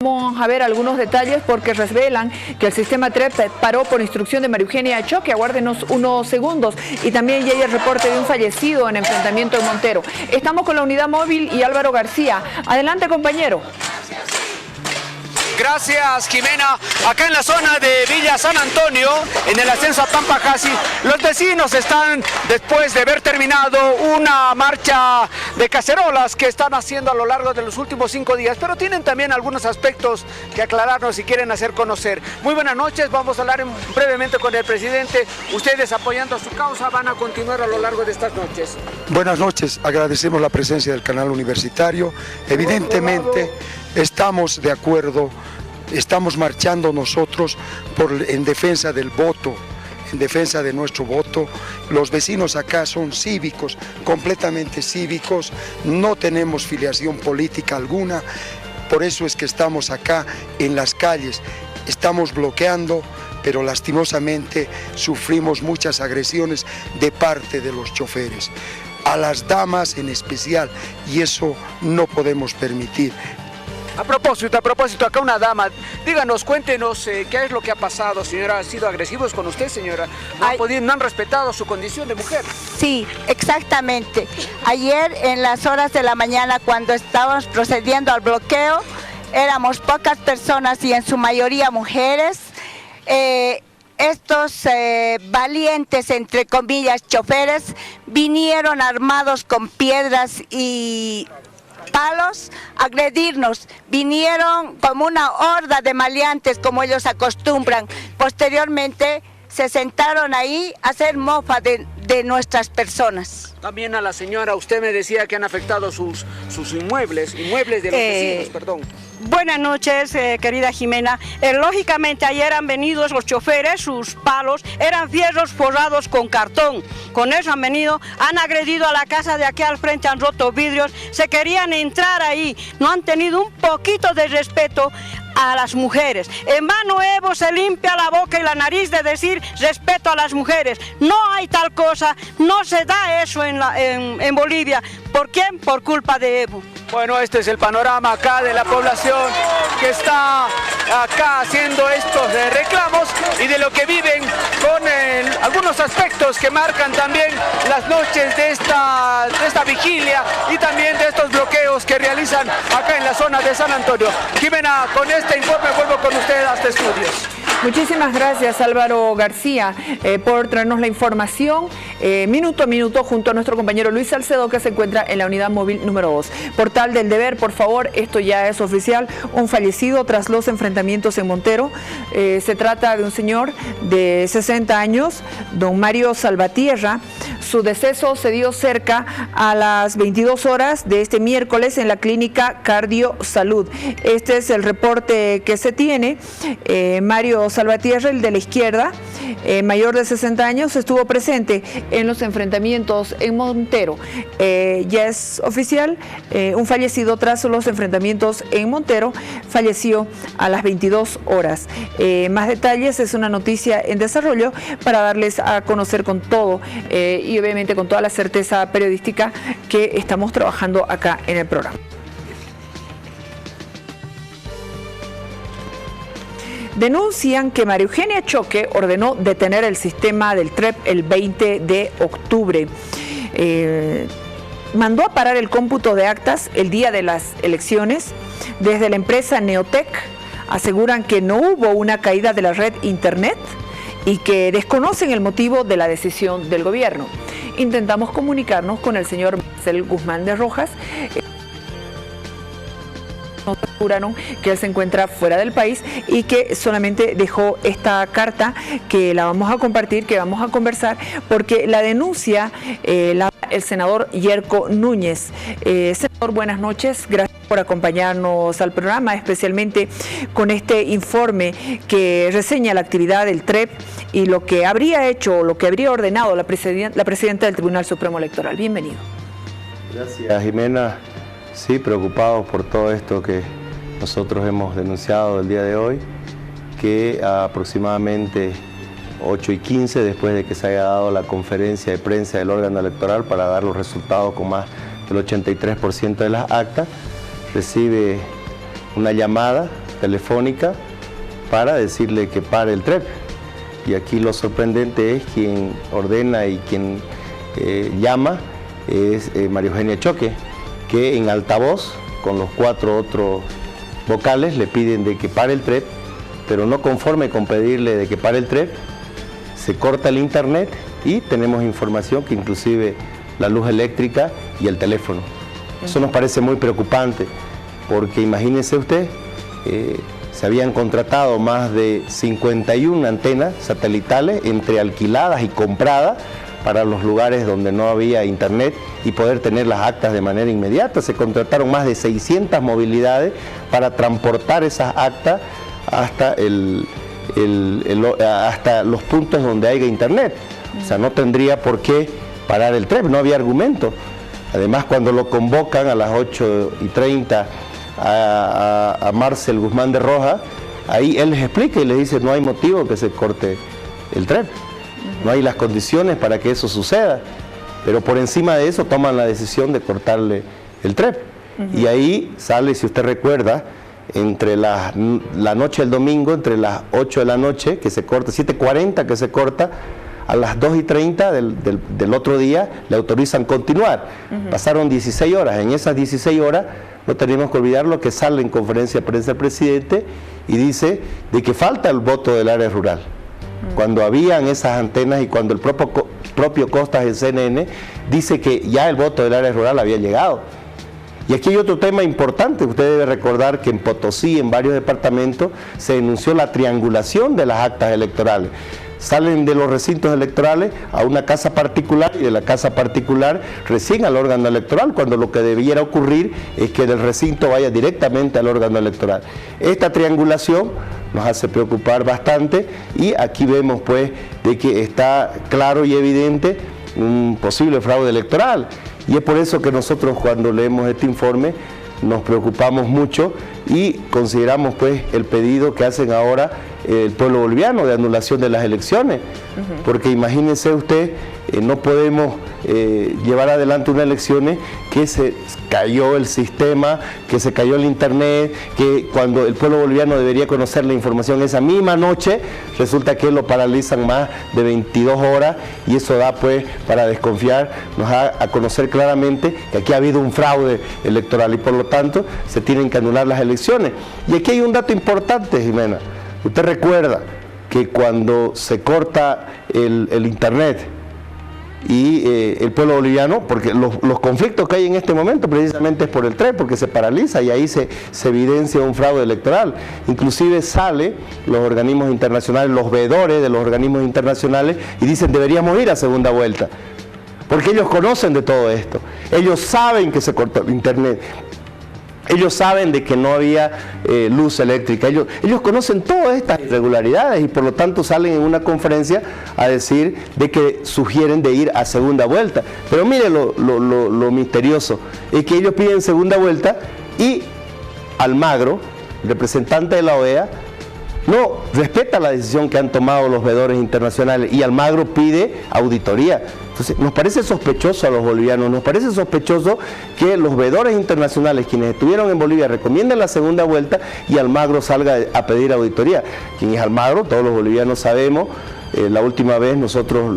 Vamos a ver algunos detalles porque revelan que el sistema TREP paró por instrucción de María Eugenia Choque. Aguárdenos unos segundos. Y también ya hay el reporte de un fallecido en enfrentamiento en Montero. Estamos con la unidad móvil y Álvaro García. Adelante, compañero. Gracias, Jimena. Acá en la zona de Villa San Antonio, en el ascenso a Pampajasi, los vecinos están, después de haber terminado una marcha de cacerolas que están haciendo a lo largo de los últimos 5 días, pero tienen también algunos aspectos que aclararnos y quieren hacer conocer. Muy buenas noches, vamos a hablar brevemente con el presidente. Ustedes, apoyando su causa, van a continuar a lo largo de estas noches. Buenas noches, agradecemos la presencia del canal universitario. Evidentemente estamos de acuerdo, estamos marchando nosotros en defensa del voto, en defensa de nuestro voto. Los vecinos acá son cívicos, completamente cívicos, no tenemos filiación política alguna, por eso es que estamos acá en las calles, estamos bloqueando, pero lastimosamente sufrimos muchas agresiones de parte de los choferes, a las damas en especial, y eso no podemos permitir. A propósito, acá una dama, díganos, cuéntenos qué es lo que ha pasado, señora. ¿Han sido agresivos con usted, señora? ¿No han respetado su condición de mujer? Sí, exactamente. Ayer en las horas de la mañana, cuando estábamos procediendo al bloqueo, éramos pocas personas y en su mayoría mujeres. Estos valientes, entre comillas, choferes, vinieron armados con piedras y palos a agredirnos, vinieron como una horda de maleantes como ellos acostumbran. Posteriormente se sentaron ahí a hacer mofa de nuestras personas. También a la señora, usted me decía que han afectado sus inmuebles de los vecinos, perdón. Buenas noches, querida Jimena. Lógicamente ayer han venido los choferes, sus palos eran fierros forrados con cartón. Con eso han venido, han agredido a la casa de aquí al frente, han roto vidrios, se querían entrar ahí, no han tenido un poquito de respeto a las mujeres. En vano Evo se limpia la boca y la nariz de decir respeto a las mujeres. No hay tal cosa, no se da eso en Bolivia. ¿Por quién? Por culpa de Evo. Bueno, este es el panorama acá de la población que está acá haciendo estos reclamos y de lo que viven con algunos aspectos que marcan también las noches de esta vigilia y también de estos bloqueos que realizan acá en la zona de San Antonio. Jimena, con este informe vuelvo con usted hasta estudios. Muchísimas gracias, Álvaro García, por traernos la información minuto a minuto junto a nuestro compañero Luis Salcedo, que se encuentra en la unidad móvil número 2. Portal del Deber, por favor, esto ya es oficial, un fallecido tras los enfrentamientos en Montero. Se trata de un señor de 60 años, don Mario Salvatierra. Su deceso se dio cerca a las 22 horas de este miércoles en la clínica Cardio Salud. Este es el reporte que se tiene. Mario Salvatierra, el de la izquierda, mayor de 60 años, estuvo presente en los enfrentamientos en Montero. Ya es oficial, un fallecido tras los enfrentamientos en Montero, falleció a las 22 horas. Más detalles, es una noticia en desarrollo para darles a conocer con todo y obviamente con toda la certeza periodística que estamos trabajando acá en el programa. Denuncian que María Eugenia Choque ordenó detener el sistema del TREP el 20 de octubre. Mandó a parar el cómputo de actas el día de las elecciones. Desde la empresa Neotec aseguran que no hubo una caída de la red internet y que desconocen el motivo de la decisión del gobierno. Intentamos comunicarnos con el señor Marcel Guzmán de Rojas. Nos aseguraron que él se encuentra fuera del país y que solamente dejó esta carta que la vamos a compartir, que vamos a conversar, porque la denuncia el senador Yerko Núñez. Senador, buenas noches, gracias por acompañarnos al programa, especialmente con este informe que reseña la actividad del TREP y lo que habría hecho, lo que habría ordenado la presidenta del Tribunal Supremo Electoral. Bienvenido. Gracias, Jimena. Sí, preocupados por todo esto que nosotros hemos denunciado el día de hoy, que aproximadamente 8:15, después de que se haya dado la conferencia de prensa del órgano electoral para dar los resultados con más del 83% de las actas, recibe una llamada telefónica para decirle que pare el TREP. Y aquí lo sorprendente es quien ordena y quien llama es María Eugenia Choque, que en altavoz, con los 4 otros vocales, le piden de que pare el TREP, pero no conforme con pedirle de que pare el TREP, se corta el internet y tenemos información que inclusive la luz eléctrica y el teléfono. Eso nos parece muy preocupante, porque imagínense usted, se habían contratado más de 51 antenas satelitales entre alquiladas y compradas para los lugares donde no había internet y poder tener las actas de manera inmediata. Se contrataron más de 600 movilidades para transportar esas actas hasta, hasta los puntos donde haya internet. O sea, no tendría por qué parar el TREP, no había argumento. Además, cuando lo convocan a las 8:30 a Marcel Guzmán de Roja, ahí él les explica y les dice no hay motivo que se corte el TREP, no hay las condiciones para que eso suceda, pero por encima de eso toman la decisión de cortarle el TREP. Y ahí sale, si usted recuerda, entre la noche del domingo, entre las 8 de la noche que se corta, 7:40 que se corta, a las 2:30 del otro día le autorizan continuar. Pasaron 16 horas, en esas 16 horas no tenemos que olvidar lo que sale en conferencia de prensa el presidente y dice de que falta el voto del área rural. Cuando habían esas antenas y cuando el propio Costas en CNN dice que ya el voto del área rural había llegado. Y aquí hay otro tema importante, usted debe recordar que en Potosí, en varios departamentos, se denunció la triangulación de las actas electorales. Salen de los recintos electorales a una casa particular y de la casa particular recién al órgano electoral, cuando lo que debiera ocurrir es que del recinto vaya directamente al órgano electoral. Esta triangulación nos hace preocupar bastante y aquí vemos pues de que está claro y evidente un posible fraude electoral. Y es por eso que nosotros cuando leemos este informe nos preocupamos mucho y consideramos pues el pedido que hacen ahora el pueblo boliviano de anulación de las elecciones, porque imagínese usted, no podemos llevar adelante unas elecciones que se cayó el sistema, que se cayó el internet, que cuando el pueblo boliviano debería conocer la información esa misma noche, resulta que lo paralizan más de 22 horas y eso da pues para desconfiar, nos da a conocer claramente que aquí ha habido un fraude electoral y por lo tanto se tienen que anular las elecciones. Y aquí hay un dato importante, Jimena. Usted recuerda que cuando se corta el internet y el pueblo boliviano, porque los conflictos que hay en este momento precisamente es por el TREP, porque se paraliza y ahí se evidencia un fraude electoral. Inclusive sale los organismos internacionales, los veedores de los organismos internacionales y dicen deberíamos ir a segunda vuelta, porque ellos conocen de todo esto, ellos saben que se cortó el internet. Ellos saben de que no había luz eléctrica, ellos conocen todas estas irregularidades y por lo tanto salen en una conferencia a decir de que sugieren de ir a segunda vuelta. Pero mire lo misterioso, es que ellos piden segunda vuelta y Almagro, representante de la OEA, no respeta la decisión que han tomado los veedores internacionales y Almagro pide auditoría. Entonces, nos parece sospechoso a los bolivianos, nos parece sospechoso que los veedores internacionales, quienes estuvieron en Bolivia, recomienden la segunda vuelta y Almagro salga a pedir auditoría. ¿Quién es Almagro? Todos los bolivianos sabemos. La última vez nosotros,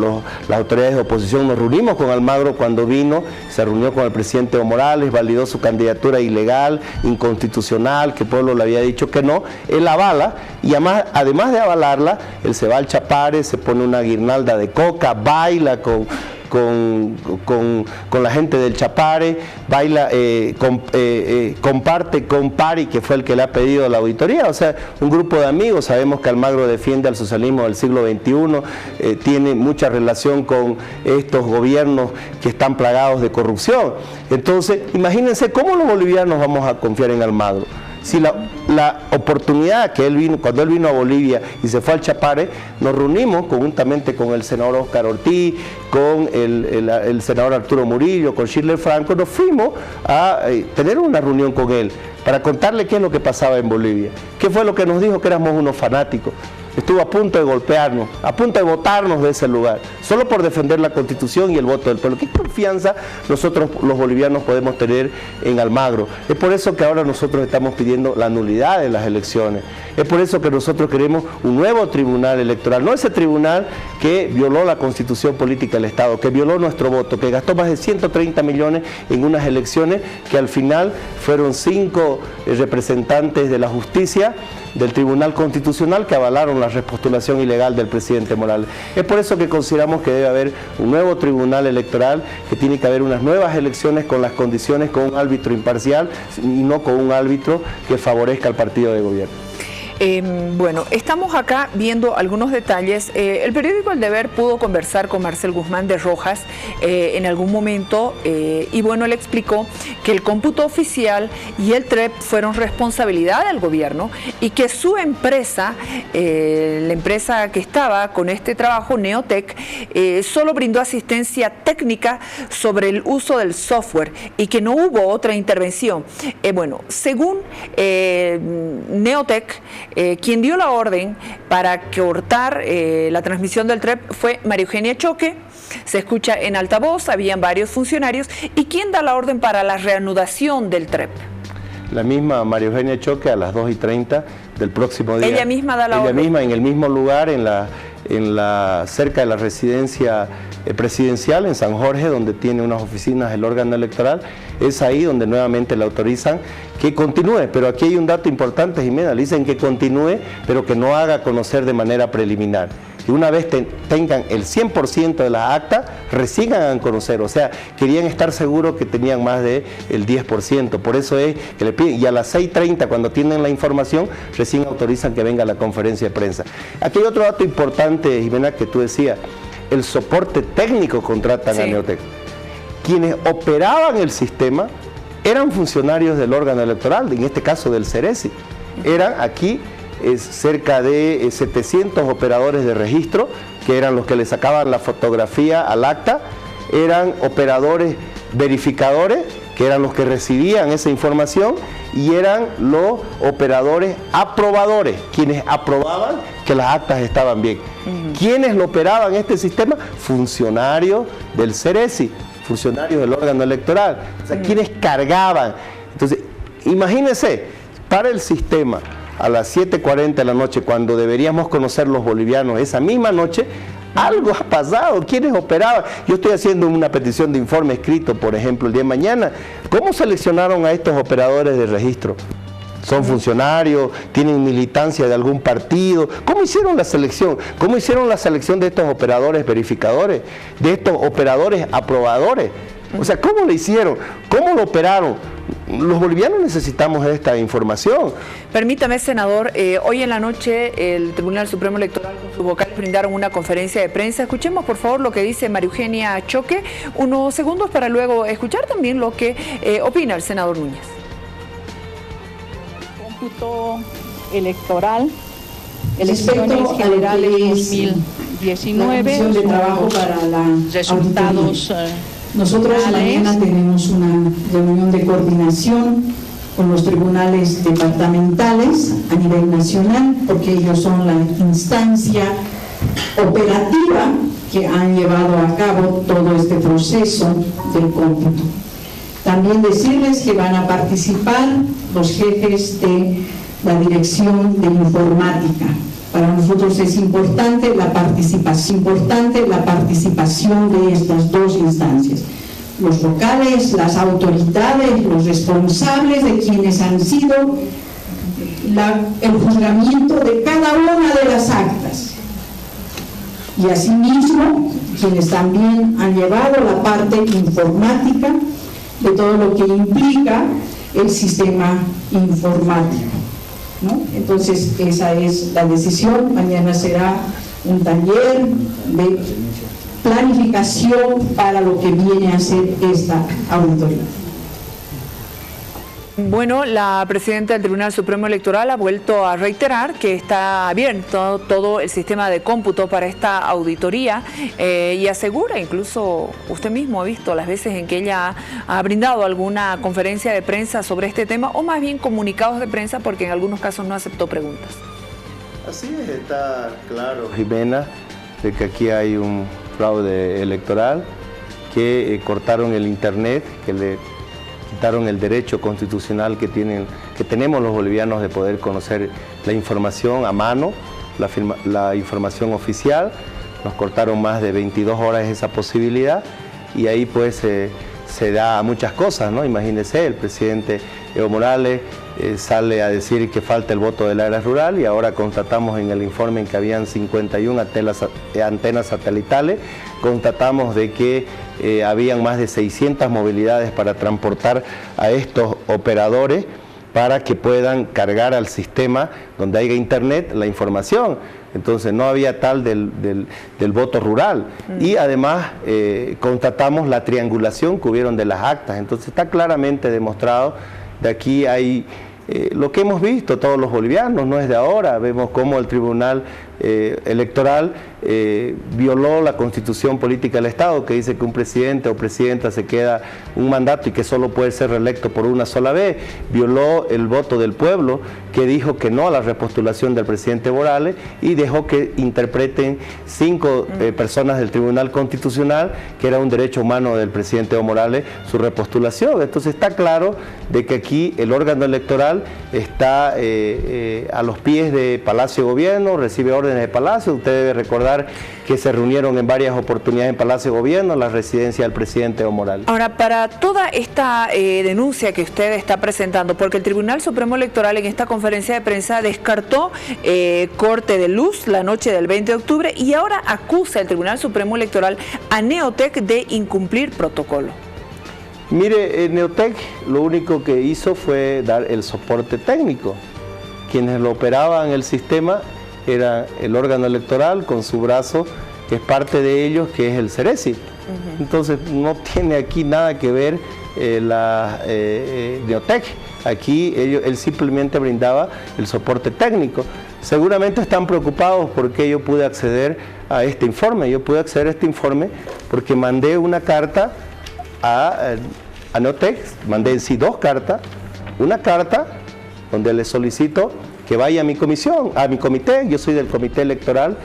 las autoridades de oposición, nos reunimos con Almagro cuando vino, se reunió con el presidente Evo Morales, validó su candidatura ilegal, inconstitucional, que el pueblo le había dicho que no, él avala y además de avalarla, él se va al Chapare, se pone una guirnalda de coca, baila con la gente del Chapare, baila, comparte con Pari, que fue el que le ha pedido la auditoría, o sea, un grupo de amigos. Sabemos que Almagro defiende al socialismo del siglo XXI, tiene mucha relación con estos gobiernos que están plagados de corrupción. Entonces, imagínense cómo los bolivianos vamos a confiar en Almagro. Si la oportunidad que él vino, cuando él vino a Bolivia y se fue al Chapare, nos reunimos conjuntamente con el senador Oscar Ortiz, con el senador Arturo Murillo, con Schiller Franco, nos fuimos a tener una reunión con él para contarle qué es lo que pasaba en Bolivia. ¿Qué fue lo que nos dijo? Que éramos unos fanáticos. estuvo a punto de golpearnos, a punto de botarnos de ese lugar, solo por defender la Constitución y el voto del pueblo. ¿Qué confianza nosotros los bolivianos podemos tener en Almagro? Es por eso que ahora nosotros estamos pidiendo la nulidad de las elecciones. Es por eso que nosotros queremos un nuevo tribunal electoral, no ese tribunal que violó la Constitución política del Estado, que violó nuestro voto, que gastó más de 130 millones en unas elecciones que al final fueron 5 representantes de la justicia del Tribunal Constitucional que avalaron la repostulación ilegal del presidente Morales. Es por eso que consideramos que debe haber un nuevo tribunal electoral, que tiene que haber unas nuevas elecciones con las condiciones, con un árbitro imparcial y no con un árbitro que favorezca al partido de gobierno. Bueno, estamos acá viendo algunos detalles. El periódico El Deber pudo conversar con Marcel Guzmán de Rojas en algún momento y bueno, él explicó que el cómputo oficial y el TREP fueron responsabilidad del gobierno y que su empresa, la empresa que estaba con este trabajo, Neotec, solo brindó asistencia técnica sobre el uso del software y que no hubo otra intervención. Bueno, según Neotec, quien dio la orden para cortar la transmisión del TREP fue María Eugenia Choque. Se escucha en altavoz, habían varios funcionarios. ¿Y quién da la orden para la reanudación del TREP? La misma María Eugenia Choque a las 2:30 del próximo día. Ella misma da la orden. Ella misma, en el mismo lugar, cerca de la residencia presidencial en San Jorge, donde tiene unas oficinas el órgano electoral. Es ahí donde nuevamente le autorizan que continúe, pero aquí hay un dato importante, Jimena, le dicen que continúe, pero que no haga conocer de manera preliminar. Y una vez tengan el 100% de las actas, recién hagan conocer, o sea, querían estar seguros que tenían más del 10%, por eso es que le piden, y a las 6:30 cuando tienen la información, recién autorizan que venga la conferencia de prensa. Aquí hay otro dato importante, Jimena, que tú decías, el soporte técnico contratan a Neotec. Quienes operaban el sistema eran funcionarios del órgano electoral, en este caso del Ceresi. Eran aquí cerca de 700 operadores de registro, que eran los que le sacaban la fotografía al acta, eran operadores verificadores, que eran los que recibían esa información, y eran los operadores aprobadores, quienes aprobaban que las actas estaban bien. ¿Quiénes lo operaban este sistema? Funcionarios del Ceresi, funcionarios del órgano electoral, o sea, quienes cargaban. Entonces, imagínense, para el sistema, a las 7:40 de la noche, cuando deberíamos conocer los bolivianos esa misma noche, algo ha pasado. ¿Quiénes operaban? Yo estoy haciendo una petición de informe escrito, por ejemplo, el día de mañana. ¿Cómo seleccionaron a estos operadores de registro? ¿Son funcionarios? ¿Tienen militancia de algún partido? ¿Cómo hicieron la selección? ¿Cómo hicieron la selección de estos operadores verificadores? ¿De estos operadores aprobadores? O sea, ¿cómo lo hicieron? ¿Cómo lo operaron? Los bolivianos necesitamos esta información. Permítame, senador, hoy en la noche el Tribunal Supremo Electoral con sus vocales brindaron una conferencia de prensa. Escuchemos por favor lo que dice María Eugenia Choque, unos segundos para luego escuchar también lo que opina el senador Núñez. Cómputo electoral, elecciones generales 2019, de trabajo para la resultados. Nosotros mañana tenemos una reunión de coordinación con los tribunales departamentales a nivel nacional, porque ellos son la instancia operativa que han llevado a cabo todo este proceso del cómputo. También decirles que van a participar los jefes de la Dirección de Informática. Para nosotros es importante la participación de estas dos instancias. Los locales, las autoridades, los responsables de quienes han sido el juzgamiento de cada una de las actas. Y asimismo, quienes también han llevado la parte informática de todo lo que implica el sistema informático, ¿no? Entonces, esa es la decisión. Mañana será un taller de planificación para lo que viene a ser esta auditoría. Bueno, la presidenta del Tribunal Supremo Electoral ha vuelto a reiterar que está abierto todo el sistema de cómputo para esta auditoría y asegura, incluso usted mismo ha visto las veces en que ella ha brindado alguna conferencia de prensa sobre este tema, o más bien comunicados de prensa, porque en algunos casos no aceptó preguntas. Así es, está claro, Jimena, de que aquí hay un fraude electoral, que cortaron el internet, que le quitaron el derecho constitucional que tenemos los bolivianos de poder conocer la información a mano, la información oficial. Nos cortaron más de 22 horas esa posibilidad y ahí pues se da muchas cosas, ¿no? Imagínense, el presidente Evo Morales sale a decir que falta el voto del área rural y ahora constatamos en el informe en que habían 51 antenas satelitales, constatamos de que habían más de 600 movilidades para transportar a estos operadores para que puedan cargar al sistema donde haya internet la información. Entonces no había tal del voto rural. Y además constatamos la triangulación que hubieron de las actas. Entonces está claramente demostrado. De aquí hay lo que hemos visto todos los bolivianos, no es de ahora. Vemos cómo el Tribunal Electoral violó la Constitución Política del Estado, que dice que un presidente o presidenta se queda un mandato y que solo puede ser reelecto por una sola vez. Violó el voto del pueblo, que dijo que no a la repostulación del presidente Morales y dejó que interpreten 5 personas del Tribunal Constitucional, que era un derecho humano del presidente Evo Morales, su repostulación. Entonces está claro de que aquí el órgano electoral está a los pies de Palacio de Gobierno, recibe órdenes de Palacio. Usted debe recordar que se reunieron en varias oportunidades en Palacio de Gobierno, la residencia del presidente Evo Morales. Ahora, para toda esta denuncia que usted está presentando, porque el Tribunal Supremo Electoral en esta conferencia de prensa descartó corte de luz la noche del 20 de octubre y ahora acusa el Tribunal Supremo Electoral a Neotec de incumplir protocolo. Mire, Neotec lo único que hizo fue dar el soporte técnico. Quienes lo operaban el sistema era el órgano electoral con su brazo, que es parte de ellos, que es el Ceresi. Entonces no tiene aquí nada que ver la Neotec. Aquí él simplemente brindaba el soporte técnico. Seguramente están preocupados porque yo pude acceder a este informe. Yo pude acceder a este informe porque mandé una carta a Neotec, mandé en sí 2 cartas, una carta donde le solicito que vaya a mi comisión, a mi comité. Yo soy del comité electoral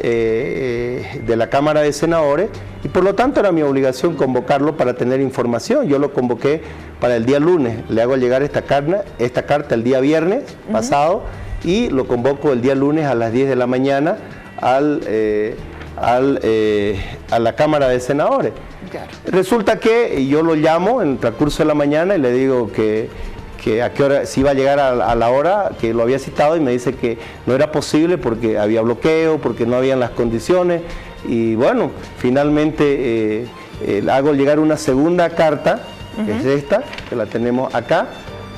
de la Cámara de Senadores y por lo tanto era mi obligación convocarlo para tener información. Yo lo convoqué para el día lunes, le hago llegar esta carta el día viernes pasado y lo convoco el día lunes a las 10 de la mañana a la Cámara de Senadores. Claro. Resulta que yo lo llamo en el transcurso de la mañana y le digo que a qué hora, si iba a llegar a la hora que lo había citado y me dice que no era posible porque había bloqueo, porque no habían las condiciones y bueno, finalmente hago llegar una segunda carta, que es esta, que la tenemos acá,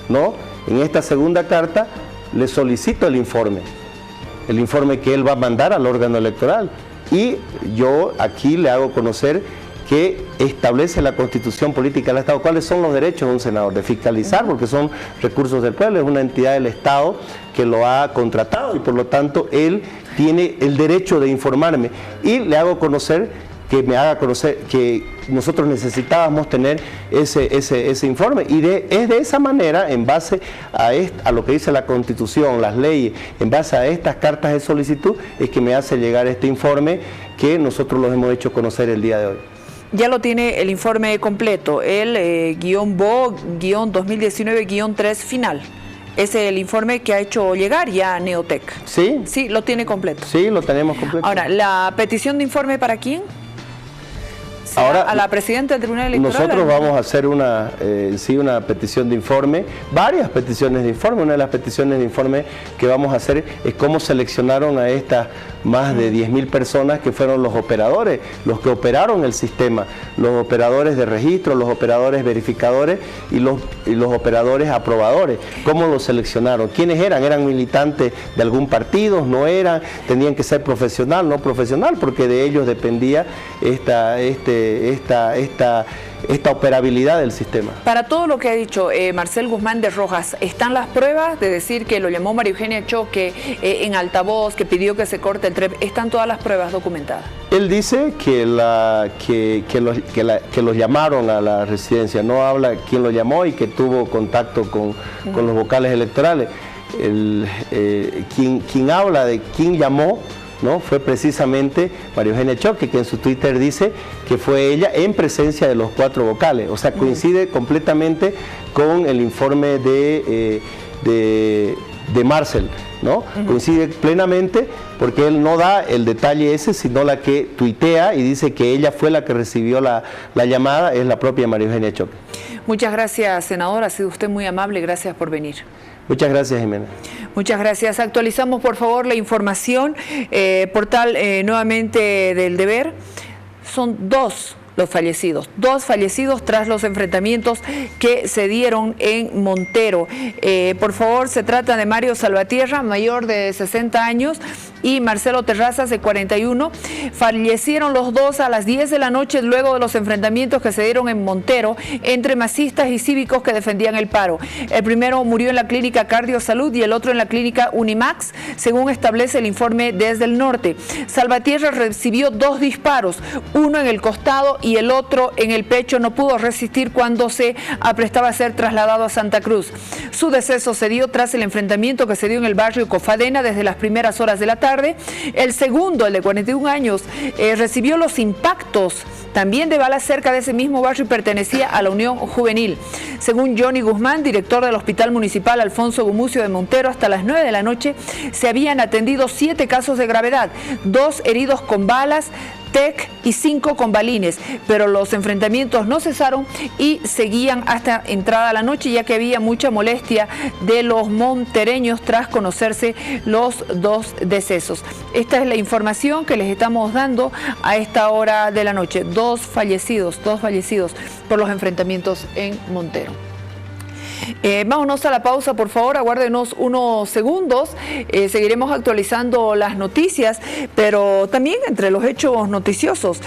¿no? En esta segunda carta le solicito el informe que él va a mandar al órgano electoral y yo aquí le hago conocer que establece la Constitución Política del Estado, cuáles son los derechos de un senador, de fiscalizar, porque son recursos del pueblo, es una entidad del Estado que lo ha contratado y por lo tanto él tiene el derecho de informarme y le hago conocer, que me haga conocer que nosotros necesitábamos tener ese informe y es de esa manera, en base a lo que dice la Constitución, las leyes, en base a estas cartas de solicitud, es que me hace llegar este informe que nosotros los hemos hecho conocer el día de hoy. Ya lo tiene el informe completo, el _BO_2019-3 final. Ese es el informe que ha hecho llegar ya Neotec. ¿Sí? Sí, lo tiene completo. Sí, lo tenemos completo. Ahora, ¿la petición de informe para quién? Ahora, a la presidenta del Tribunal Electoral. Nosotros vamos a hacer una petición de informe, varias peticiones de informe. Una de las peticiones de informe que vamos a hacer es cómo seleccionaron a estas más de 10.000 personas que fueron los operadores, los que operaron el sistema, los operadores de registro, los operadores verificadores y los operadores aprobadores. ¿Cómo los seleccionaron? ¿Quiénes eran? ¿Eran militantes de algún partido? ¿No eran? ¿Tenían que ser profesional? ¿No profesional? Porque de ellos dependía esta operabilidad del sistema. Para todo lo que ha dicho Marcel Guzmán de Rojas, ¿están las pruebas de decir que lo llamó María Eugenia Choque en altavoz, que pidió que se corte el TREP? ¿Están todas las pruebas documentadas? Él dice que los llamaron a la residencia, no habla quién lo llamó y que tuvo contacto con los vocales electorales. quien habla de quién llamó, ¿no? Fue precisamente María Eugenia Choque, que en su Twitter dice que fue ella en presencia de los 4 vocales. O sea, coincide completamente con el informe de Marcel, ¿no? Coincide plenamente porque él no da el detalle ese, sino la que tuitea y dice que ella fue la que recibió la llamada, es la propia María Eugenia Choque. Muchas gracias, senador. Ha sido usted muy amable. Gracias por venir. Muchas gracias, Jimena. Muchas gracias. Actualizamos, por favor, la información. Portal nuevamente del Deber. Son 2 los fallecidos, 2 fallecidos tras los enfrentamientos que se dieron en Montero. Por favor, se trata de Mario Salvatierra, mayor de 60 años, y Marcelo Terrazas, de 41. Fallecieron los 2 a las 10 de la noche luego de los enfrentamientos que se dieron en Montero entre masistas y cívicos que defendían el paro. El primero murió en la clínica Cardiosalud y el otro en la clínica Unimax, según establece el informe desde el norte. Salvatierra recibió 2 disparos, uno en el costado y el otro en el pecho. No pudo resistir cuando se aprestaba a ser trasladado a Santa Cruz. Su deceso se dio tras el enfrentamiento que se dio en el barrio Cofadena desde las primeras horas de la tarde. El segundo, el de 41 años, recibió los impactos también de balas cerca de ese mismo barrio y pertenecía a la Unión Juvenil. Según Johnny Guzmán, director del Hospital Municipal Alfonso Gumucio de Montero, hasta las 9 de la noche se habían atendido 7 casos de gravedad, 2 heridos con balas, TEC y 5 con balines, pero los enfrentamientos no cesaron y seguían hasta entrada la noche, ya que había mucha molestia de los montereños tras conocerse los 2 decesos. Esta es la información que les estamos dando a esta hora de la noche. 2 fallecidos por los enfrentamientos en Montero. Vámonos a la pausa, por favor, aguárdenos unos segundos. Seguiremos actualizando las noticias, pero también entre los hechos noticiosos,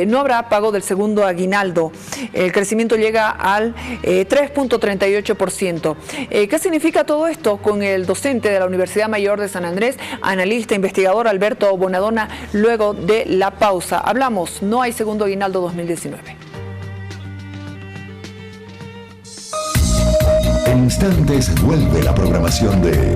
no habrá pago del segundo aguinaldo. El crecimiento llega al 3.38%. ¿Qué significa todo esto? Con el docente de la Universidad Mayor de San Andrés, analista, investigador Alberto Bonadona, luego de la pausa. Hablamos, no hay segundo aguinaldo 2019. En instantes vuelve la programación de